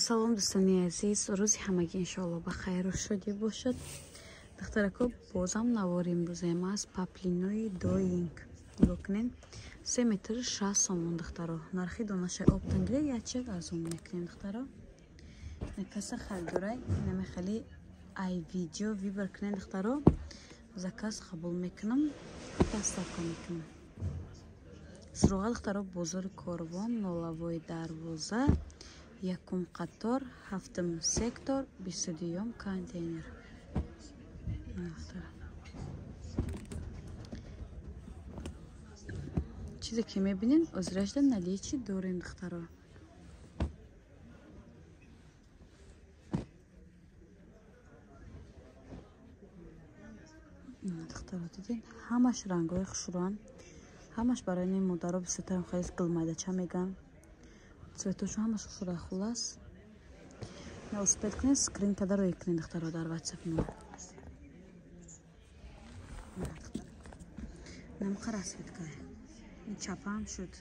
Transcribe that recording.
салом дӯстони азиз, рӯзи ҳамагӣ иншоалло ба хайру шодӣ бошад. Духтарако, бозам навори имрӯзаем аст паплинои доинг. Нигоҳ кунед, 3 метр 60 сомон духтаро. Нархи донаша оптангира ячак арзон мекунем духтаро. Накаса халдурай, намехали ай видео вибар кунед духтаро. Заказ қабул мекунам, доставка мекунам. Суруға духтаро, бозори Корвон, нолавои дарвоза, якум қатор, ҳафтум сектор, 22 контейнер. чизе ки мебинем озрашда наличи дорем духтаро. духтаро дидин ҳамаш рангои хушрӯан, ҳамаш барои ними модаро бисёртарам халис гилмайдача меган. цветошу ҳамаш хушра хулас. велосипед кунед, скрин када рӯи кунед духтаро дар WhatsApp мо. намқа расветка. ин чапам шуд.